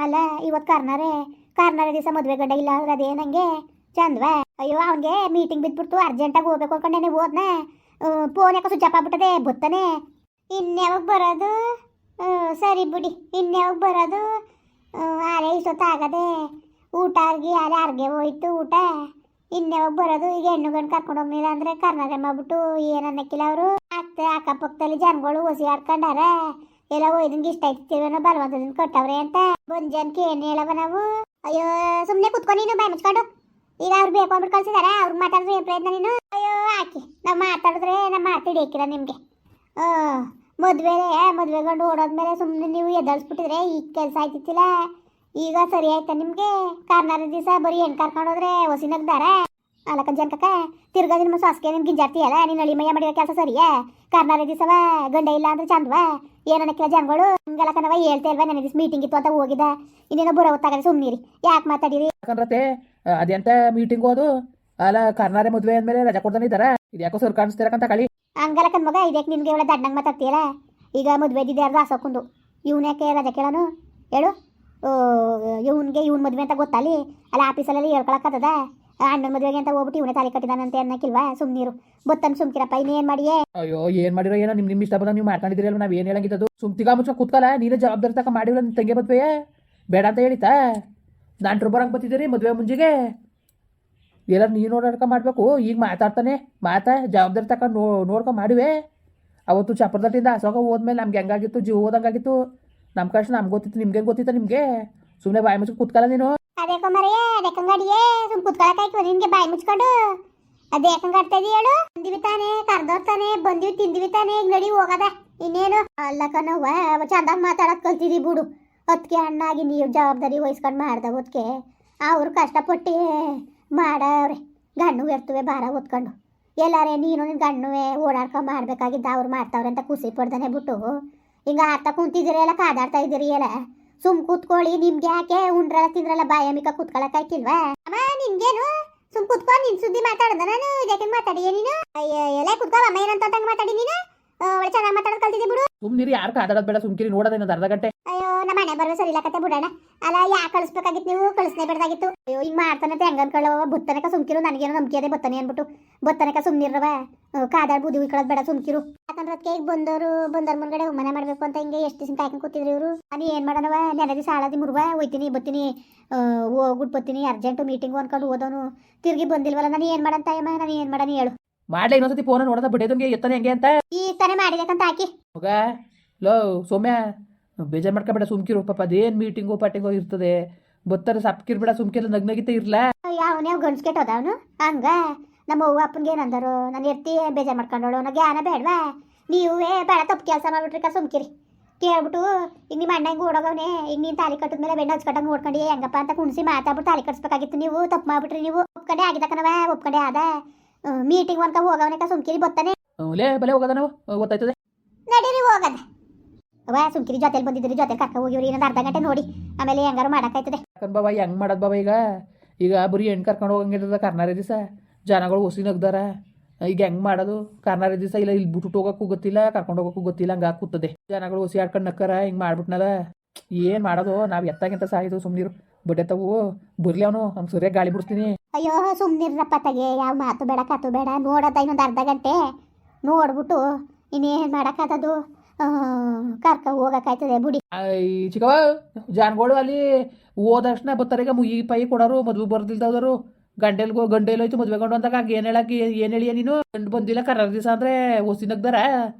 ಅಲ್ಲ ಇವತ್ತು ಕಾರ್ನಾರೆ ದಿವಸ ಮದುವೆ ಗಂಡ ಇಲ್ಲ ಅಂದ್ರೆ ಅದೇ ನಂಗೆ ಚಂದ್ವಾ. ಅಯ್ಯೋ ಅವನಿಗೆ ಮೀಟಿಂಗ್ ಬಿದ್ಬಿಡ್ತು, ಅರ್ಜೆಂಟಾಗಿ ಹೋಗ್ಬೇಕು ಅನ್ಕೊಂಡೆ. ನೀವು ಹೋದ್ನ ಫೋನ್ ಯಾಕೋ ಸ್ವಿಚ್ ಆಫ್ ಆಗ್ಬಿಟ್ಟದೆ ಬತ್ತಾನೆ. ಇನ್ಯಾವಾಗ ಬರೋದು? ಸರಿ ಬಿಡಿ, ಇನ್ಯಾವಾಗ ಬರೋದು? ಆಲೆ ಇಷ್ಟೊತ್ತಾಗದೆ ಊಟ ಆಗಿ ಆಲೆ ಅರ್ಗೆ ಹೋಯ್ತು ಊಟ. ಇನ್ಯಾವಾಗ ಬರೋದು? ಈಗ ಹೆಣ್ಣು ಗಂಡು ಕರ್ಕೊಂಡು ಹೋಗ್ಲಿಲ್ಲ ಅಂದ್ರೆ ಕರ್ನಾಟಕ ಮಾಡ್ಬಿಟ್ಟು ಏನನ್ನಕ್ಕಿಲ್ಲ ಅವರು. ಅತ್ತೆ ಅಕ್ಕಪಕ್ಕದಲ್ಲಿ ಜನಗಳು ಹೊಸಿ ಆಡ್ಕೊಂಡಾರ. ಎಲ್ಲ ಒಯ್ದಂಗೆ ಇಷ್ಟ ಐತಿವೇನೋ ಬಲವಂತದಿಂದ ಕೊಟ್ಟವ್ರೆ ಅಂತ ಬಂಜನ್ಕೆ ಏನು ಹೇಳವ ನಾವು? ಅಯ್ಯೋ ಸುಮ್ಮನೆ ಕುತ್ಕೊಂಡು ನೀನು ಬಾಯ್ ಮುಚ್ಕೊಂಡು. ಈಗ ಅವ್ರು ಬೇಕು ಅಂದ್ಬಿಟ್ಟು ಕಳ್ಸಿದಾರೆ, ಅವ್ರಿಗೆ ಮಾತಾಡಿದ್ರೆ ಏನು ಪ್ರಯತ್ನ ನೀನು? ಅಯ್ಯೋ ಹಾಕಿ ನಾವು ಮಾತಾಡಿದ್ರೆ ನಮ್ಮ ಮಾತಾಡಿ ಹಾಕಿಲ್ಲ ನಿಮಗೆ. ಮದುವೆ ಗಂಡು ಓಡೋದ್ಮೇಲೆ ಸುಮ್ಮನೆ ನೀವು ಎದ್ದಳಿಸ್ಬಿಟ್ಟಿದ್ರೆ ಈಗ ಕೆಲಸ ಆಯ್ತಿತ್ತಿಲ್ಲ. ಈಗ ಸರಿ ಆಯ್ತಾ ನಿಮಗೆ? ಕಾರ್ನಾರ ದಿವಸ ಬರೀ ಹೆಣ್ಣು ಕರ್ಕೊಂಡು ಹೋದ್ರೆ ಹೊಸಿನಗ್ದಾರ ಅಲ್ಲಕ್ಕ ಜನಕಕ್ಕ. ತಿರ್ಗಾ ನಿಮ್ಮ ಸಾಸ್ಗೆ ನಿಮ್ಗೆ ಗಿಂಜಾಡ್ತೀಯಲ್ಲ, ನೀನು ಅಳಿ ಮಯ್ಯ ಮಾಡಿರೋ ಕೆಲಸ ಸರಿಯಾ? ಕಾರ್ನಾರ ದಿವಸವ ಗಂಡ ಇಲ್ಲ ಅಂದ್ರೆ ಚಂದವಾ? ಏನನ್ನಕ್ಕಿಲ್ಲ ಜನಗಳು ಹಂಗೆಲ್ಲ ಕಣವ ಹೇಳ್ತಾ ಇಲ್ವಾ? ನನಗೆ ದಿವಸ ಮೀಟಿಂಗ್ ಇತ್ತು ಅಂತ ಹೋಗಿದ್ದ, ಇನ್ನೇನೋ ಬರೋ ಹೊತ್ತಾಗಲಿ ಸುಮ್ಮನಿರಿ, ಯಾಕೆ ಮಾತಾಡಿರಿ? ಯಾಕಂದ್ರತೆ ಅದೆಂತ ಮೀಟಿಂಗ್ ಹೋದು ಅಲ್ಲ ಕಾರ್ನಾರೆ ಮದುವೆ ಅಂದಮೇಲೆ ರಜಾ ಕೊಡ್ತಾನೆ ಇದ್ದಾರ. ಇದು ಯಾಕೋ ಸರ್ ಕಾಣಿಸ್ತಿರಕಂತ ಕಳಿ ಹಂಗಲ್ಲ ಕಣ್ ಮಗ, ಇದಕ್ಕೆ ನಿನ್ಗೆ ಒಳ್ಳೆ ದಡ್ಡಂಗೆ ಮಾತಾಡ್ತೀಯಲ್ಲ. ಈಗ ಮದುವೆ ಇದ್ದಿದ್ದು ಯಾರ್ದು ಹಾಸೋಕುಂದು, ಇವನ್ಯಾಕೆ ರಜಾ ಕೇಳೋನು ಹೇಳು? ಇವ್ನ ಮದುವೆ ಅಂತ ಗೊತ್ತಲ್ಲಿ ಅಲ್ಲ ಆಫೀಸಲ್ಲಿ ಹೇಳ್ಕೊಳಕ್ಕದ. ಅಣ್ಣನ ಮದುವೆಗೆ ಅಂತ ಹೋಗ್ಬಿಟ್ಟು ಇವನೇ ತಾಲಿ ಕಟ್ಟಿದಾನಂತೆ ಅನ್ನಕ್ಕಿಲ್ವಾ? ಸುಮ್ನಿರು ಬತ್ತನ್ ಸುಮ್ಕಿರಪ್ಪ. ಇನ್ನೇನ್ ಮಾಡಿಯೇ? ಅಯ್ಯೋ ಏನ್ ಮಾಡಿರೋ ಏನೋ ನಿಮ್ ಇಷ್ಟ ಬಂದ ನೀವು ಮಾಡ್ಕೊಂಡಿದ್ರಿ ಅಲ್ವ, ನಾವ್ ಏನ್ ಹೇಳಂಗಿದ್ದು? ಸುಮ್ತಿಗ ಮುಚ್ಚ ಕುತ್ಕಲ್ಲ, ನೀನೇ ಜವಾಬ್ದಾರಿ ತಕ ಮಾಡಿಲ್ಲ. ನಿನ್ ತಂಗಿ ಮದ್ವೆಯ ಬೇಡ ಅಂತ ಹೇಳಿತಾ? ನಾನ್ರು ಬರಂಗ್ ಬತ್ತಿದ್ದೀರಿ ಮದುವೆ ಮುಂಜೆಗೆ ಎಲ್ಲ ನೀನು ನೋಡ್ಕ ಮಾಡಬೇಕು. ಈಗ ಮಾತಾಡ್ತಾನೆ ಜವಾಬ್ದಾರಿ ತಕ ನೋಡ್ಕೊ ಮಾಡಿವೆ. ಅವತ್ತು ಚಪ್ರದಟ್ಟಿಂದ ಹಸೋಗ ಹೋದ್ಮೇಲೆ ನಮ್ಗೆ ಹೆಂಗಾಗಿತ್ತು, ಜೀವ ಹೋದಂಗಾಗಿತ್ತು. ನಮ್ಮ ಕಷ್ಟ ನಮ್ಗೆ ಗೊತ್ತಿತ್ತು, ನಿಮ್ಗೆ ಗೊತ್ತಿತ್ತ? ನಿಮಗೆ ಸುಮ್ಮನೆ ಬಾಯಿ ಮುಚ್ಚಿ ಕೂತ್ಕಲ್ಲ ನೀನು. ಅದೇ ಮರೆಯೇ ಅದೇಕಂಗಾಡಿಯೇ ಸುಮ್ ಕುತ್ಕೊಳಕಾಯ್ತು ನಿನ್ಗೆ ಬಾಯಿ ಮುಚ್ಕೊಂಡು. ಅದೇ ಯಾಕಂಗಾಡ್ತಾ ಇದೀಯ ಹೇಳು? ಬಂದಿವಿ ತಾನೆ, ಕರ್ದೋರ್ತಾನೆ, ಬಂದಿವಿ ತಿಂದಿವಿ ತಾನೆ, ಈಗ ನಡಿ ಹೋಗದ ಇನ್ನೇನು? ಅಲ್ಲ ಕಣವ್ವ, ಚಂದಾಗ ಮಾತಾಡೋದು ಕಲ್ತಿದಿ ಬಿಡು. ಅದಕ್ಕೆ ಅಣ್ಣಾಗಿ ನೀವು ಜವಾಬ್ದಾರಿ ವಹಿಸ್ಕೊಂಡು ಮಾಡ್ದ ಹೊತ್ಕೆ ಅವ್ರು ಕಷ್ಟಪಟ್ಟು ಮಾಡವ್ರೆ. ಗಣ್ಣು ಇರ್ತವೆ ಭಾರ ಹೊತ್ಕೊಂಡು. ಎಲ್ಲಾರೇ ನೀನು ನಿನ್ನ ಗಣ್ಣುವೆ ಓಡಾಡ್ಕೊಂಡು ಮಾಡ್ಬೇಕಾಗಿದ್ದ ಅವ್ರು ಮಾಡ್ತಾವ್ರೆ ಅಂತ ಖುಷಿ ಪಡ್ದಾನೆ ಬಿಟ್ಟು ಹಿಂಗ ಆಡ್ತಾ ಕುಂತಿದ್ದೀರಿ, ಎಲ್ಲ ಕಾದಾಡ್ತಾ ಇದ್ದೀರಿ. ಎಲ್ಲ ಸುಮ್ ಕೂತ್ಕೊಳ್ಳಿ. ನಿಮ್ಗೆ ಯಾಕೆ ಉಂಡ್ರಲ್ಲ ತಿಂದ್ರಲ್ಲ ಬಾಯಮಿಕ ಕೂತ್ಕೊಳಕಾಯ್ತಿಲ್ವಾ? ಅಮ್ಮ ನಿನ್ಗೇನು? ಸುಮ್ ಕೂತ್ಕೊಂಡು ನಿನ್ ಸುದ್ದಿ ಮಾತಾಡ್ದ ನಾನು ಇದಕ್ಕೆ ಮಾತಾಡಿಯ ನೀನು? ಅಯ್ಯ ಎಲ್ಲ ಕೂತ್ಕೊ ಅಮ್ಮ ಏನಂತ ಮಾತಾಡಿ ನೀನು. ಒಳ್ಳೆ ಚೆನ್ನಾಗಿ ಮಾತಾಡೋದು ಕಲ್ತಿದ್ದೆ ಬಿಡು. ಸುಮ್ನಿರಿ, ಯಾರು ಕಾದಾಡೋದು ಬೇಡ, ಸುಮ್ಕಿರಿ. ನೋಡೋದೇನದು ಅರ್ಧ ಗಂಟೆ. ಅಯ್ಯೋ ನಮ್ಮ ಮನೆ ಬರೋ ಸರಿ ಇಲ್ಲ ಕತೆ ಬಿಡೋಣ. ಅಲ್ಲ ಯಾಕೆ ಕಳಿಸ್ಬೇಕಾಗಿತ್ತು? ನೀವು ಕಳಿಸ್ನೇ ಬೇಡದಾಗಿತ್ತು. ಅಯ್ಯೋ ಹಿಂಗೆ ಮಾಡ್ತಾನಂತೆ ಹೆಂಗ ಅನ್ಕೊಳ್ಳವ? ಬತ್ತನಕ ಸುಮ್ಕಿರು, ನನಗೇನೋ ನಂಬಿಕೆ ಅದೇ ಬತ್ತಾನೆ ಅನ್ಬಿಟ್ಟು ಬತ್ತನಕ ಸುಮ್ನಿರವ. ಕಾದಾಡ್ ಬುದ್ಧಿ ಉಳ್ಕೊಳ್ಳೋದು ಬೇಡ, ಸುಮ್ಕಿರು. ಯಾಕಂದ್ರೆ ಅದಕ್ಕೆ ಈಗ ಬಂದವ್ರ ಮುಂದ್ಗಡೆ ಮನೆ ಮಾಡ್ಬೇಕು ಅಂತ ಹಿಂಗೆ ಎಷ್ಟು ದಿವಸ ಕಾಯ್ಕೊಂಡು ಕೂತಿದ್ರು ಇವರು. ನಾನು ಏನು ಮಾಡೋಣವ? ನೆನೆ ದಿವಸ ಆಳದಿ ಮುರುವ ಹೋಯ್ತೀನಿ ಬತ್ತೀನಿ, ಹೋಗ್ಬಿಟ್ಟು ಬತ್ತೀನಿ, ಅರ್ಜೆಂಟು ಮೀಟಿಂಗು ಅನ್ಕೊಂಡು ಹೋದವನು ತಿರ್ಗಿ ಬಂದಿಲ್ವಲ್ಲ. ನಾನು ಏನು ಮಾಡಂತ ಅಯ್ಯಮ್ಮ? ನಾನು ಏನು ಮಾಡನಿ ಹೇಳು? ಮಾಡ್ಲಾ ಇನ್ನೊಂದ್ಸತಿ ಫೋನ್ ನೋಡೋದ ಬಿಡೋದಂಗೆ ಎತ್ತಾನೆ ಹೆಂಗೆ ಅಂತ ಈ ತಾನೇ ಮಾಡಿದಕ್ಕಂತ ಹಾಕಿ ಮಗ. ಲೋ ಸೌಮ್ಯ, ಬೇಜಾರು ಮಾಡ್ಕೊಬೇಡ, ಸುಮ್ಕಿರು. ಪಾಪ ಅದೇನು ಮೀಟಿಂಗು ಪಾಟಿಂಗು ಇರ್ತದೆ, ಬತ್ತಾರೆ ಸಪ್ಕಿರ್ಬೇಡ, ಸುಮ್ಕಿರ ನಗ್ನಗಿತ ಇರ್ಲಾ. ಅವನೇ ಗಂಡ್ಸ್ಕೆಟ್ಟೋದ ಅವನು ಹಂಗ. ನಮ್ಮ ಅವ್ವ ಅಪ್ಪನಿಗೆ ಏನಂದರು? ನಾನು ಎತ್ತಿ ಬೇಜಾರು ಮಾಡ್ಕೊಂಡೋಳು, ನನಗೆ ಜ್ಞಾನ ಬೇಡವಾ? ನೀವೇ ಬೇಡ ತಪ್ಪು ಕೆಲಸ ಮಾಡ್ಬಿಟ್ರಿ ಸುಮ್ಕಿರಿ. ಕೇಳ್ಬಿಟ್ಟು ಈಗ ನಿಮ್ಮ ಅಣ್ಣ ಹಿಂಗೆ ಓಡೋಗವನೇ, ಈಗ ನೀನು ತಾಲಿ ಕಟ್ಟಿದ್ಮೇಲೆ ಬೆಣ್ಣ ಹಚ್ಕೊಟ್ಟಂಗೆ ನೋಡ್ಕೊಂಡು ಹೆಂಗಪ್ಪ ಅಂತ ಕುಣಿಸಿ ಮಾತಾಡ್ಬಿಟ್ಟು ತಾಲಿ ಕಟ್ಸ್ಬೇಕಾಗಿತ್ತು. ನೀವು ತಪ್ಪು ಮಾಡ್ಬಿಟ್ರಿ. ನೀವು ಒಪ್ಕೊಂಡೆ ಆಗಿದ್ದಕ್ಕನವ, ಒಪ್ಕೊಂಡೆ ಆದ ಮೀಟಿಂಗ್ ಅನ್ಕ ಹೋಗವನಕ ಸುಮ್ಕಿರಿ ಬತ್ತಾನೆ. ಲೇ ಬಲೆ ಹೋಗೋದ ನಾವು ಗೊತ್ತಾಯ್ತದೆ. ನಡೀರಿ ಹೋಗದ ಅವ ಸುಮ್ಕಿರಿ. ಜೊತೆಲಿ ಬಂದಿದ್ರಿ, ಜೊತೆಲಿ ಕರ್ಕ ಹೋಗಿವ್ರಿ. ಇನ್ನೊಂದು ಅರ್ಧ ಗಂಟೆ ನೋಡಿ ಆಮೇಲೆ ಹೆಂಗಾರು ಮಾಡೋಕ್ಕಾಯ್ತದೆ. ಯಾಕಂದ್ ಬಾಬಾ ಹೆಂಗ್ ಮಾಡೋದು ಬಾಬಾ? ಈಗ ಬರೀ ಹೆಣ್ಣು ಕರ್ಕೊಂಡು ಹೋಗಂಗಿರ್ತದ ಕಾರ್ನಾರೆ ದಿವಸ. ಜನಗಳು ಹೊಸಿ ನಗ್ದಾರ. ಈಗ ಹೆಂಗ್ ಮಾಡೋದು? ಕಾರ್ನಾರೆ ದಿವಸ ಇಲ್ಲ ಇಲ್ಲಿ ಬಿಟ್ಟು ಹೋಗೋಕ್ಕೂ ಗೊತ್ತಿಲ್ಲ, ಕರ್ಕೊಂಡು ಹೋಗೋಕ್ಕೂ ಗೊತ್ತಿಲ್ಲ, ಹಂಗೆ ಕೂತದೆ. ಜನಗಳು ಹೊಸಿ ಆಡ್ಕೊಂಡು ನಕ್ಕರ ಹಿಂಗೆ ಮಾಡ್ಬಿಟ್ನದ. ಏನು ಮಾಡೋದು? ನಾವು ಎತ್ತಾಗಿಂತ ಸಾಯಿದು ಸುಮ್ಮನಿರು. ಬಡ್ಡೆತ್ತವು ಬರ್ಲಿ ಅವನು, ಅವ್ನು ಸರಿಯಾಗಿ ಗಾಳಿ ಬಿಡಿಸ್ತೀನಿ. ಅಯ್ಯೋ ಸುಮ್ಮನಿರಪ್ಪ ತಗೆ, ಯಾವ ಮಾತು ಬೇಡ ಕತ್ತು ಬೇಡ. ನೋಡೋದ ಇನ್ನೊಂದು ಅರ್ಧ ಗಂಟೆ ನೋಡ್ಬಿಟ್ಟು ಇನ್ನೇನು ಮಾಡೋಕ್ಕಾಗದು? ಕರ್ಕ ಹೋಗಕ್ಕಾಯ್ತದೆ ಬಿಡಿ. ಚಿಕ್ಕವ, ಜನಗಳು ಅಲ್ಲಿ ಹೋದಕ್ಷಣ ಬರ್ತಾರೆ. ಈಗ ಮುಯಿ ಪೈ ಕೊಡೋರು, ಮದುವೆ ಬರ್ದಿಲ್ದವರು ಗಂಡೆಲ್ಲೋಯ್ತು ಮದುವೆ ಗಂಡು ಅಂದಾಗ ಏನು ಹೇಳಕ್ಕೆ ಏನು ಹೇಳಿಯ ನೀನು? ಗಂಡು ಬಂದಿಲ್ಲ ಕರ್ರ ದಿವಸ ಅಂದರೆ ಹೊಸಿ ನಗ್ದಾರ.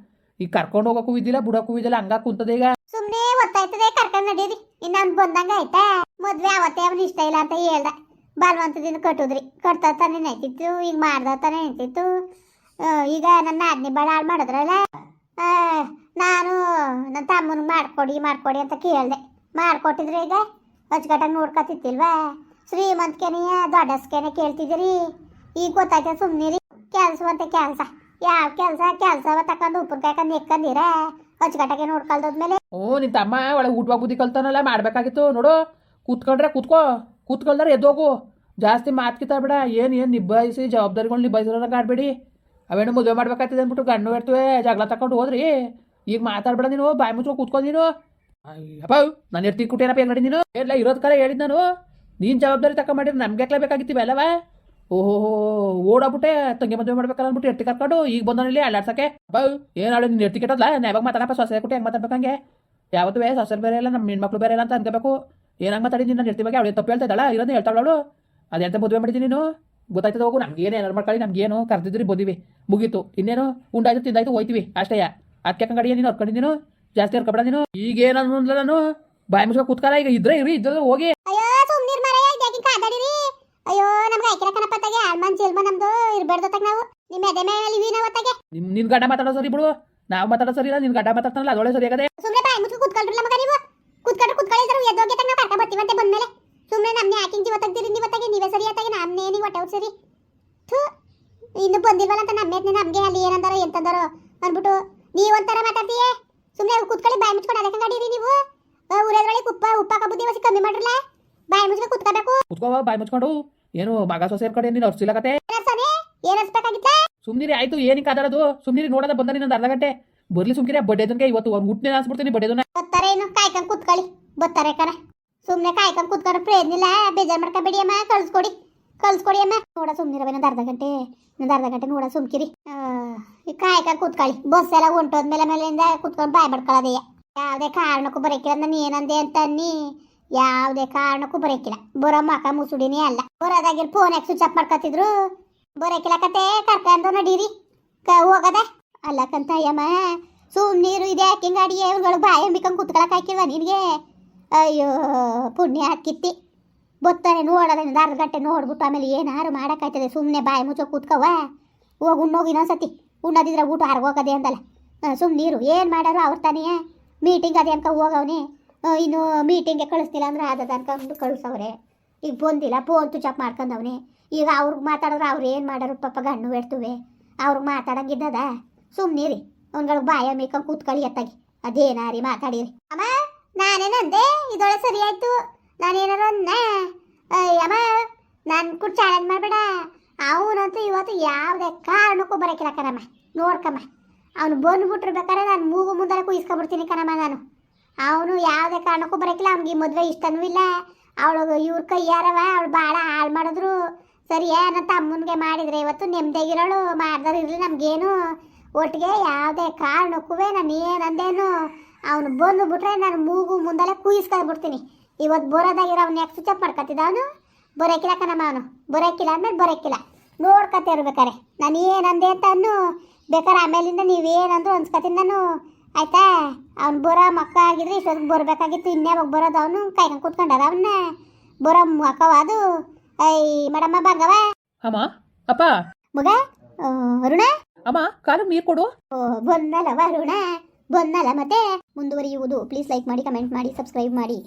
ಈಗ ಕರ್ಕೊಂಡು ಹೋಗೋಕ್ಕೂ ಇದ್ದಿಲ್ಲ, ಬಿಡೋಕ್ಕೂ ಇದ್ದಿಲ್ಲ, ಹಂಗ ಕುಂತದೆ. ಈಗ ಸುಮ್ಮನೆ ಗೊತ್ತಾಯ್ತದೆ, ಕರ್ಕೊಂಡು ನಡೀರಿ. ಇನ್ನೊಂದು ಬಂದಂಗ ಆಯ್ತಾ? ಮದುವೆ ಅವತ್ತೇ ಅವನು ಇಷ್ಟ ಇಲ್ಲ ಅಂತ ಹೇಳ್ದ, ಬಲವಂತದಿಂದ ಕಟ್ಟುದ್ರಿ. ಕಟ್ತಾ ತಾನೇ ನೈತಿತ್ತು, ಈಗ ಮಾಡ್ದ ತಾನೇ ನಿಂತಿತ್ತು. ಈಗ ನನ್ನ ಆಜ್ಞೆ ಬಾಳ ಹಾಳು ಮಾಡಿದ್ರಲ್ಲ. ನಾನು ನನ್ನ ತಮ್ಮನಿಗೆ ಮಾಡ್ಕೊಡಿ ಅಂತ ಕೇಳಿದೆ. ಮಾಡ್ಕೊಟ್ಟಿದ್ರೆ ಈಗ ಅಚ್ಚುಕಟ್ಟಾಗಿ ನೋಡ್ಕೊತಿತ್ತಿಲ್ವಾ? ಶ್ರೀಮಂತಿಕೆನೇ ದೊಡ್ಡಸ್ಕೆನೆ ಕೇಳ್ತಿದ್ದೀರಿ. ಈಗ ಗೊತ್ತಾಯ್ತ ಸುಮ್ಮನಿರಿ. ಕೆಲಸವಂತೆ ಕೆಲಸ, ಯಾವ ಕೆಲಸವ ತಕೊಂಡು ಉಪ್ಪಿನಕಾಯಿ ನೆಕ್ಕಂದಿರ ಅಚ್ಚುಕಟ್ಟಾಗೆ ನೋಡ್ಕೊಳ್ದದ್ಮೇಲೆ. ನಿನ್ ತಮ್ಮ ಒಳಗೆ ಊಟವಾಗಿ ಬುದ್ಧಿ ಕಲ್ತಾನಲ್ಲ, ಮಾಡ್ಬೇಕಾಗಿತ್ತು ನೋಡು. ಕೂತ್ಕೊಂಡ್ರೆ ಕೂತ್ಕೊಳ್ದಾರೆ ಎದ್ದೋಗು. ಜಾಸ್ತಿ ಮಾತ್ಕಿತ ಬೇಡ. ಏನು ನಿಭಾಯಿಸಿ ಜವಾಬ್ದಾರಿಗಳು ನಿಭಾಯಿಸಿರೋದಾಗ ಆಡ್ಬೇಡಿ. ಅವೇನು ಮದುವೆ ಮಾಡ್ಬೇಕಾಗ್ತದೆ ಅಂದ್ಬಿಟ್ಟು ಗಂಡು ಇರ್ತವೆ ಜಗಳ ತಕೊಂಡು ಹೋದ್ರಿ. ಈಗ ಮಾತಾಡ್ಬೇಡ ನೀನು, ಬಾಯಿ ಮುಚ್ಕೊಂಡು ಕೂತ್ಕೊಂಡು ನೀನು. ಅಪ್ಪ ನಾನು ಎರ್ತಿ ಕುಟೇನಪ್ಪ ಹೆಂಗ್ ನೀನು ಎಲ್ಲ ಇರೋದ್ ಕಾಲ ಹೇಳಿದ್ ನಾನು ನೀನು ಜವಾಬ್ದಾರಿ ತಕ್ಕ ಮಾಡಿದ್ರೆ ನಮ್ಗೆ ಯಾಕೆ ಬೇಕಾಗಿತ್ತೀವಿ ಅಲ್ಲವ ಓಹೋ ಓಡಾಬಿಟ್ಟೆ ತಂಗಿ ಮದುವೆ ಮಾಡ್ಬೇಕಲ್ಲ ಅಂದ್ಬಿಟ್ಟು ಎರ್ತಿ ಕರ್ಕೊಂಡು ಈಗ ಬಂದನಲ್ಲಿ ಅಲ್ಲಾಡ್ಸಕ್ಕೆ ಬಾ ಏನು ಹೇಳಿ ನೀನು ಎರ್ತಿ ಕೆಟ್ಟಲ್ಲ ಯಾವಾಗ ಮಾತಾಡಪ್ಪ ಸೊಸೆ ಕುಟ್ಟಿ ಹೆಂಗೆ ಮಾತಾಡ್ಬೇಕಂಗೆ ಯಾವತ್ತೂ ಸೊಸೆ ಬೇರೆ ಇಲ್ಲ ನಮ್ಮ ಹೆಣ್ಮಕ್ಳು ಬೇರೆ ಇಲ್ಲ ಅಂತ ಅನ್ಕೋಬೇಕು ಏನಂಗೆ ಮಾತಾಡಿದ್ದೀನಿ ನಾನು ಎರ್ತಿ ಬಗ್ಗೆ ಅವಳು ತಪ್ಪು ಹೇಳ್ತಾ ಇದ್ದಾಳ ಇರೋದು ಹೇಳ್ತಾಳು ಅವಳು ಅದೆಂತ ಮದುವೆ ಮಾಡಿದ್ದೀನಿ ನೀನು ಗೊತ್ತಾಯ್ತದ ಹೋಗು ನಮ್ಗೆ ಏನಾರು ಮಾಡ್ಕೊಳ್ಳಿ ನಮ್ಗೇನು ಕರೆದಿದ್ರಿ ಬಂದಿವಿ ಮುಗೀತು ಇನ್ನೇನು ಉಂಡಾಯ್ತು ತಿಂದಾಯ್ತು ಹೋಯ್ತೀವಿ ಅಷ್ಟೇ ಅದಕ್ಕೆ ಕಂಗಡಿಯ ನೀನು ಹೊರ್ಕೊಂಡಿದ್ದೀನು ಜಾಸ್ತಿ ಹೊರ್ಕೊಬೇಡ ನೀನು ಈಗೇನು ಅಂದ್ಲ ನಾನು ಬಾಯಿ ಮುಚ್ಕೊ ಕೂತ್ಕಲ್ಲ ಈಗ ಇದ್ರೆ ಇದ್ರೆ ಹೋಗಿ ಅಯ್ಯೋ ಸುಮ್ನಿರ್ ಮರ ಇದಾಗಿ ಕಾದಾಡಿರಿ ಅಯ್ಯೋ ನಮ್ಗೆ ಐಕ್ಯರ ಕಣಪತ್ತಾಗೆ ಆಳ್ಮನ್ ಜೇಲ್ಮ ನಮ್ದು ಇರ್ಬೇಡ್ದತ್ತಾಗ ನಾವು ನಿಮ್ಮ ಎದೆ ಮೇಲೆ ಇವಿ ನಾವು ಅತ್ತಾಗೆ ನಿನ್ ಗಡ್ಡ ಮಾತಾಡೋ ಸರಿ ಬಿಡು ನಾವು ಮಾತಾಡೋ ಸರಿ ಇಲ್ಲ ನಿನ್ ಗಡ್ಡ ಮಾತಾಡ್ತಾನಲ್ಲ ಅದೊಳ್ಳೆ ಸರಿ ಆಗದೆ ಸುಮ್ನೆ ಬಾಯಿ ಮುಚ್ಕೊ ಕೂತ್ಕೊಳ್ರಲ್ಲ ಮಗ ನೀವು ಕೂತ್ಕೊಂಡಿದ್ರು ಎದ್ದೋಗೆ ತಗ ನಾವು ಕರ್ಕ ಬರ್ತೀವಂತೆ ಬಂದ್ಮೇಲೆ ಸುಮ್ನೆ ನಮ್ನೆ ಯಾಕಿಂಗ್ ಜೀವ ತೆಗ್ದಿರಿ ನೀವತ್ತಾಗೆ ನೀವೇ ಸರಿ ಅತ್ತಾಗೆ ನಮ್ನೇ ನೀವು ಹೊಟ್ಟೆ ಸರಿ ಥೂ ಇನ್ನು ಬಂದಿಲ್ವಲ್ಲ ಅಂತ ನಮ್ಗೆ ಅಲ್ಲಿ ಏನಂದಾರೋ ಎಂತಂದಾರೋ ಅಂದ್ಬಿಟ್ಟು ನೀವೊಂಥರ ಮಾತಾಡ್ತೀಯ ಸುಮ್ನೆ ಕೂತ್ಕೊಳ್ಳಿ ಬಾಯಿ ಮುಚ್ಕೊಂಡು ಅದಕ್ಕೆ ಗಡೀರಿ ನೀವು ಊರದ್ರೊಳಗೆ ಉಪ್ಪಾಕ ಬುದ್ಧಿ ವಸಿ ಕಮ್ಮಿ ಮಾಡ್ರಲ್ಲ ಬಾಯಿ ಮುಚ್ಕೊಂಡು ಕೂತ್ಕೋಬೇಕು ಕುತ್ಕೋ ಬಾಯಿ ಮುಚ್ಕೊಂಡು ಏನು ಮಗ ಸೊಸೆ ಕಡೆ ನೀನು ಅರ್ಸಿಲ್ಲಕತೆ ಏನಿಸ್ಬೇಕಾಗಿತ್ತ ಸುಮ್ನಿರಿ ಆಯ್ತು ಏನಕ್ಕೆ ಕಾದಾಡೋದು ಸುಮ್ನಿರಿ ನೋಡೋದ ಬಂದ ನೀನು ಅರ್ಧ ಗಂಟೆ ಬರ್ಲಿ ಸುಮ್ಕಿರಿ ಬಡ್ಡೆದನ್ಗೆ ಇವತ್ತು ಒಂದು ಹುಟ್ಟನೆ ಅನ್ಸ್ಬಿಡ್ತೀನಿ ಬಡ್ಡೆದನ್ನ ಬರ್ತಾರೆ ಏನು ಕಾಯ್ಕೊಂಡು ಕೂತ್ಕೊಳ್ಳಿ ಬರ್ತಾರೆ ಕಣ ಸುಮ್ನೆ ಕಾಯ್ಕೊಂಡು ಕೂತ್ಕೊಂಡು ಪ್ರಯೋಜನ ಇಲ್ಲ ಬೇಜಾರು ಮಾಡ್ಕೊಬೇಡಿ ಅಮ್ಮ ಕಳ್ಸ್ಕೊಡಿ ಅಮ್ಮ ನೋಡ ಸುಮ್ನಿರವ ಇನ್ನೊಂದು ಅರ್ಧ ಗಂಟೆ ನೋಡ ಸುಮ್ಕಿರಿ ಕಾಯ್ಕೊಂಡು ಕೂತ್ಕೊಳ್ಳಿ ಬಸ್ ಎಲ್ಲ ಹೊಂಟೋದ್ಮೇಲೆ ಮೇಲಿಂದ ಕೂತ್ಕೊಂಡು ಬಾಯ್ ಮಾಡ್ಕೊಳ್ಳೋದಯ್ಯ ಯಾವುದೇ ಕಾರಣಕ್ಕೂ ಬರೋಕಿಲ್ಲ ನಾನು ಏನಂದೆ ಅಂತ ಅನ್ನಿ ಯಾವುದೇ ಕಾರಣಕ್ಕೂ ಬರೋಕಿಲ್ಲ ಬರೋ ಮಕ ಮುಸುಡಿನೇ ಅಲ್ಲ ಬರೋದಾಗಿರ್ ಫೋನ್ ಯಾಕೆ ಸ್ವಿಚ್ ಆಫ್ ಮಾಡ್ಕೊತಿದ್ರು ಬರೋಕಿಲ್ಲ ಕತೆ ಕರ್ಕೊಂಡು ನಡೀರಿ ಹೋಗದೆ ಅಲ್ಲಕ್ಕಂತ ಅಯ್ಯಮ್ಮ ಸುಮ್ನೀರು ಇದೆ ಯಾಕಿಂಗ್ ಅಡಿಗೆ ಇವ್ಗಳು ಬಾಯಿ ಅಂಬಿಕೊಂಡು ಕೂತ್ಕೊಳಕ್ ಹಾಕಿಲ್ವ ನಿನಗೆ ಅಯ್ಯೋ ಪುಣ್ಯ ಹಾಕಿತ್ತಿ ಬತ್ತಾರೆ ನೋಡೋದ ಅರ್ಧ ಗಂಟೆ ನೋಡ್ಬಿಟ್ಟು ಆಮೇಲೆ ಏನಾರು ಮಾಡೋಕ್ಕಾಯ್ತದೆ ಸುಮ್ಮನೆ ಬಾಯಿ ಮುಚ್ಚೋ ಕೂತ್ಕವ ಹೋಗಿ ಉಣ್ಣೋಗಿ ಇನ್ನೊಂದ್ಸತಿ ಉಣ್ಣೋದಿದ್ರೆ ಊಟ ಹೋಗೋದೆ ಅಂತಲ್ಲ ಸುಮ್ಮನೀರು ಏನು ಮಾಡೋರು ಅವ್ರ ತಾನೇ ಮೀಟಿಂಗ್ ಅದೇ ಅನ್ಕ ಹೋಗವ್ನೆ ಇನ್ನು ಮೀಟಿಂಗ್ಗೆ ಕಳಿಸ್ತಿಲ್ಲ ಅಂದ್ರೆ ಅದದ ಅನ್ಕೊಂಡು ಕಳಿಸವ್ರೆ ಈಗ ಬಂದಿಲ್ಲ ಫೋನ್ ಸ್ವಿಚ್ ಆಫ್ ಮಾಡ್ಕೊಂಡವ್ನೆ ಈಗ ಅವ್ರಿಗೆ ಮಾತಾಡಿದ್ರೆ ಅವ್ರು ಏನು ಮಾಡೋರು ಪಾಪ ಗಣ್ಣು ಬೇಡ್ತವೆ ಅವ್ರಿಗೆ ಮಾತಾಡಂಗಿದ್ದದ ಸುಮ್ಮನಿರಿ ಅವ್ನ್ಗಳಿಗೆ ಬಾಯ ಮೇಕೊಂಡು ಕೂತ್ಕೊಳ್ಳಿ ಎತ್ತಾಗಿ ಅದೇನಾರಿ ಮಾತಾಡಿರಿ ಅಮ್ಮ ನಾನೇನಂದೆ ಇದೊಳೆ ಸರಿ ಆಯ್ತು ನಾನೇನಾರು ಅಂದ ಅಮ್ಮ ನಾನು ಕೂಡ ಚಾಲೆಂಜ್ ಮಾಡಬೇಡ ಅವನಂತೂ ಇವತ್ತು ಯಾವುದೇ ಕಾರಣಕ್ಕೂ ಬರೋಕಿಲ್ಲ ಕಣಮ್ಮ ನೋಡ್ಕಮ್ಮ ಅವನು ಬಂದ್ಬಿಟ್ರು ಬೇಕಾದ್ರೆ ನಾನು ಮೂಗು ಮುಂದೆಲ್ಲ ಕುಯಿಸ್ಕೊಬಿಡ್ತೀನಿ ಕಣಮ್ಮ ನಾನು ಅವನು ಯಾವುದೇ ಕಾರಣಕ್ಕೂ ಬರೋಕಿಲ್ಲ ಅವ್ನಿಗೆ ಈ ಮದುವೆ ಇಷ್ಟನೂ ಇಲ್ಲ ಅವಳು ಇವ್ರ ಕೈಯಾರವ ಅವಳು ಭಾಳ ಹಾಳು ಮಾಡಿದ್ರು ಸರಿಯಾ ನನ್ನ ತಮ್ಮನಿಗೆ ಮಾಡಿದರೆ ಇವತ್ತು ನೆಮ್ಮದಿಯಾಗಿರೋಳು ಮಾಡ್ದಾರು ಇರಲಿ ನಮಗೇನು ಒಟ್ಟಿಗೆ ಯಾವುದೇ ಕಾರಣಕ್ಕೂ ನಾನು ಏನಂದೇನು ಅವನು ಬಂದುಬಿಟ್ರೆ ನಾನು ಮೂಗು ಮುಂದೆಲ್ಲ ಕುಯಿಸ್ಕೊಂಡ್ಬಿಡ್ತೀನಿ ಇವತ್ತು ಬರೋದಾಗಿರೋ ಅವ್ನು ಯಾಕೆ ಸ್ವಿಚ್ ಆಫ್ ಮಾಡ್ಕೊತಿದ್ದ ಅವನು ಬರೋಕಿಲ್ಲ ಕಣಮ್ಮ ಅವನು ಬರೋಕಿಲ್ಲ ಅಂದ್ಮೇಲೆ ಬರೋಕಿಲ್ಲ ನೋಡ್ಕೊತ ಇರ್ಬೇಕಾರೆ ನಾನು ಏನಂದೆ ಅಂತ ಅನ್ನು ಬೇಕಾರೆ ಆಮೇಲಿಂದ ನೀವೇನಂದ್ರು ಅನ್ಸ್ಕೊತೀನಿ ನಾನು ಆಯ್ತಾ ಅವ್ನು ಬರೋ ಮಕ್ಕ ಆಗಿದ್ರೆ ಇಷ್ಟೊತ್ತಿಗೆ ಬರಬೇಕಾಗಿತ್ತು ಇನ್ಯಾವಾಗ ಬರೋದು ಅವನು ಕಾಯ್ಕೊಂಡು ಕೂತ್ಕೊಂಡಾರ ಅವನ್ನ ಬರೋ ಮಕ್ಕವ ಅದು ಐ ಮೇಡಮ್ಮ ಬಂಗವ ಅಮ್ಮ ಅಪ್ಪ ಮಗ ಅರುಣ ಅಮ್ಮ ಕಾಲಿಗೆ ನೀರು ಕೊಡು ಬಂದಲ್ಲವ ಅರುಣ ಬಂದಲ್ಲ ಮತ್ತೆ ಮುಂದುವರಿಯುವುದು ಪ್ಲೀಸ್ ಲೈಕ್ ಮಾಡಿ ಕಮೆಂಟ್ ಮಾಡಿ ಸಬ್ಸ್ಕ್ರೈಬ್ ಮಾಡಿ